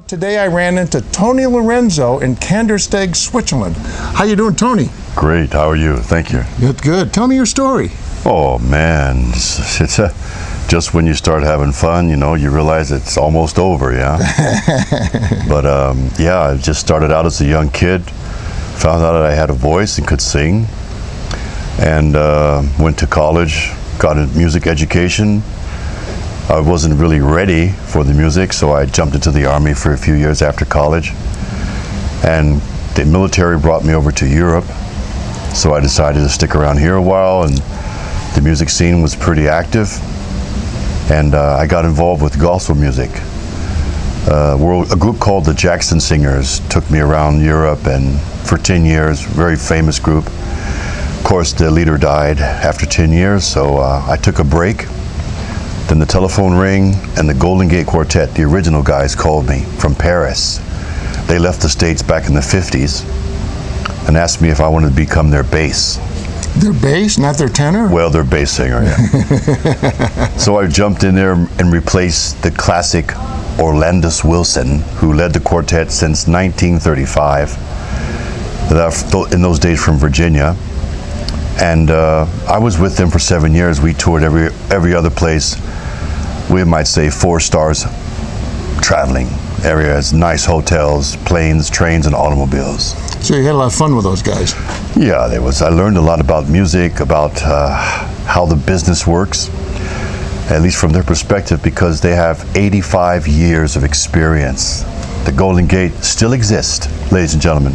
Today I ran into Toni Lorenzo in Kandersteg, Switzerland. How you doing, Toni? Great. How are you? Thank you. Good, good. Tell me your story. Oh man, it's just when you start having fun, you realize it's almost over, yeah. But yeah, I just started out as a young kid, found out that I had a voice and could sing, and went to college, got a music education. I wasn't really ready for the music, so I jumped into the Army for a few years after college. And the military brought me over to Europe, so I decided to stick around here a while, and the music scene was pretty active. And I got involved with gospel music. A group called the Jackson Singers took me around Europe, and for 10 years, very famous group. Of course, the leader died after 10 years, so I took a break. Then the telephone rang, and the Golden Gate Quartet, the original guys, called me from Paris. They left the States back in the 50s and asked me if I wanted to become their bass. Their bass, not their tenor? Well, their bass singer, yeah. So I jumped in there and replaced the classic Orlandus Wilson, who led the quartet since 1935, in those days from Virginia. And I was with them for 7 years. We toured every other place. We might say 4 stars traveling areas, nice hotels, planes, trains, and automobiles. So you had a lot of fun with those guys. Yeah, I learned a lot about music, about how the business works, at least from their perspective, because they have 85 years of experience. The Golden Gate still exists, ladies and gentlemen.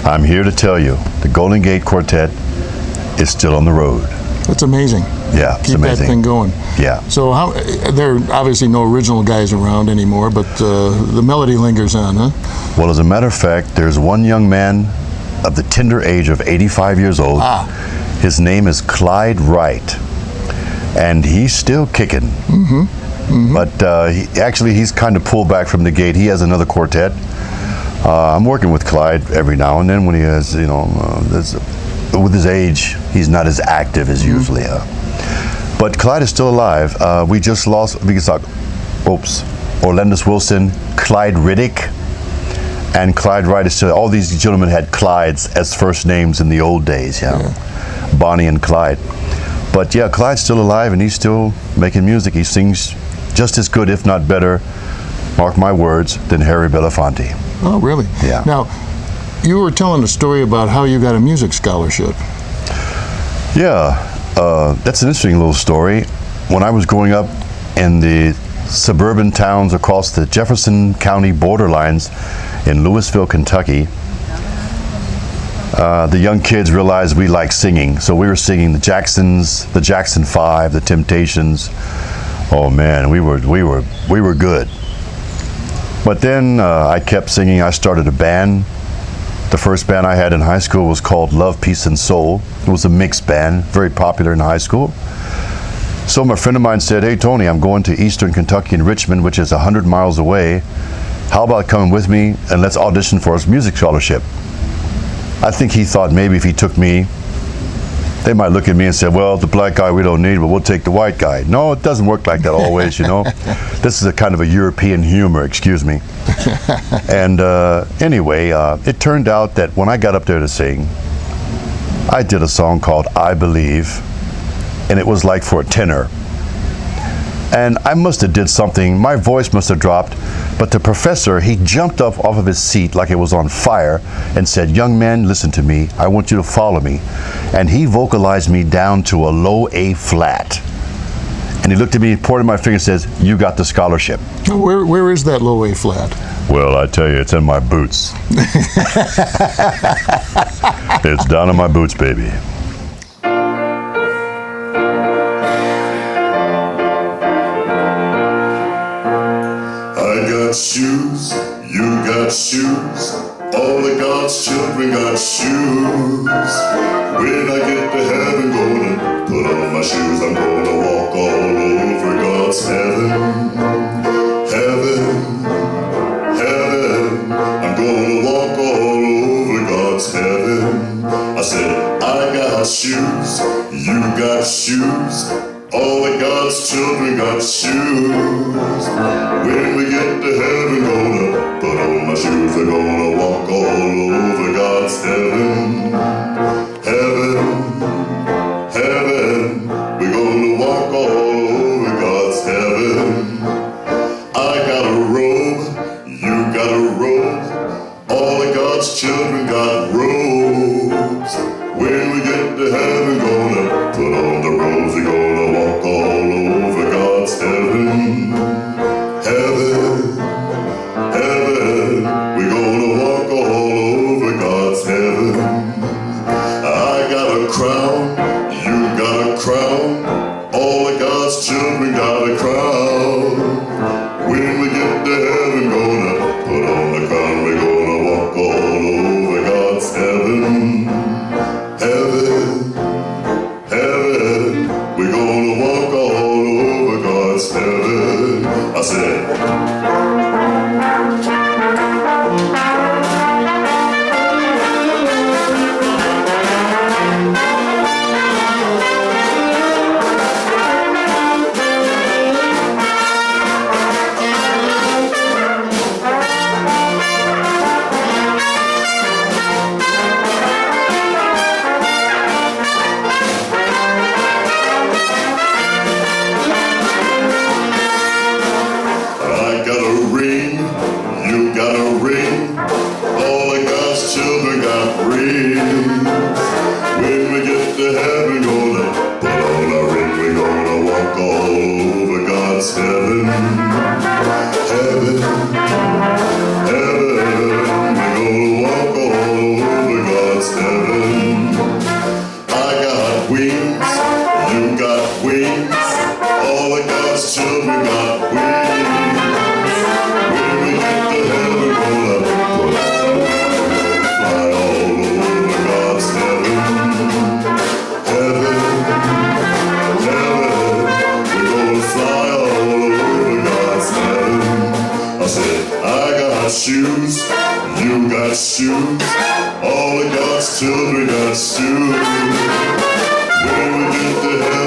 I'm here to tell you, the Golden Gate Quartet is still on the road. That's amazing. Yeah, it's Keep amazing. that thing going. Yeah. So there are obviously no original guys around anymore, but the melody lingers on, huh? Well, as a matter of fact, there's one young man of the tender age of 85 years old. His name is Clyde Wright, and he's still kicking. Mm-hmm. Mm-hmm. But he's kind of pulled back from the gate. He has another quartet. I'm working with Clyde every now and then when he has, with his age, he's not as active as usually. But Clyde is still alive. We just lost, Orlandus Wilson, Clyde Riddick, and Clyde Wright is still. All these gentlemen had Clydes as first names in the old days, yeah. Bonnie and Clyde. But yeah, Clyde's still alive, and he's still making music. He sings just as good, if not better, mark my words, than Harry Belafonte. Oh, really? Yeah. Now, you were telling a story about how you got a music scholarship. Yeah, that's an interesting little story. When I was growing up in the suburban towns across the Jefferson County borderlines in Louisville, Kentucky, the young kids realized we liked singing. So we were singing the Jacksons, the Jackson 5, the Temptations. Oh man, we were good. But then I kept singing. I started a band. The first band I had in high school was called Love, Peace, and Soul. It was a mixed band, very popular in high school. So my friend of mine said, "Hey Tony, I'm going to Eastern Kentucky in Richmond, which is 100 miles away. How about coming with me and let's audition for a music scholarship?" I think he thought maybe if he took me, they might look at me and say, "Well, the black guy we don't need, but we'll take the white guy." No, it doesn't work like that always, This is a kind of a European humor, excuse me. And anyway, it turned out that when I got up there to sing, I did a song called I Believe, and it was like for a tenor. And I must have did something, my voice must have dropped, but the professor, he jumped up off of his seat like it was on fire and said, "Young man, listen to me. I want you to follow me." And he vocalized me down to a low A flat. And he looked at me, pointed my finger and says, "You got the scholarship." Where is that low A flat? Well, I tell you, it's in my boots. It's down in my boots, baby. Shoes, you got shoes. All of God's children got shoes. When I get to heaven, gonna put on my shoes. I'm gonna walk all over God's heaven. Heaven, heaven. I'm gonna walk all over God's heaven. I said, I got shoes, you got shoes. All of God's children got shoes. When we get to heaven, gonna shoes, we're gonna walk all over God's heaven. Heaven, heaven, we're gonna walk all over God's heaven. I got a robe, you got a robe, all of God's children got robes. When we get to heaven, gonna put on the robes, we're gonna walk all over God's heaven. Heaven, heaven, we're gonna walk all over God's heaven. I got a crown, you got a crown, all of God's children got a crown. When we get to heaven, gonna put on the crown, we're gonna walk all over God's heaven. Heaven, heaven, we're gonna walk all over God's heaven. I said, I got a ring, you got a ring, all of God's children got rings. When we get to heaven, gonna put on a ring, we're gonna walk all over God's heaven. Heaven, heaven, we're gonna walk all over God's heaven. I got wings, you got wings, all of God's children got wings. When we get to heaven, gonna fly all over God's heaven. Heaven, heaven, we're gonna fly all over God's heaven. I said, I got shoes, you got shoes, all of God's children got shoes. When we get to heaven,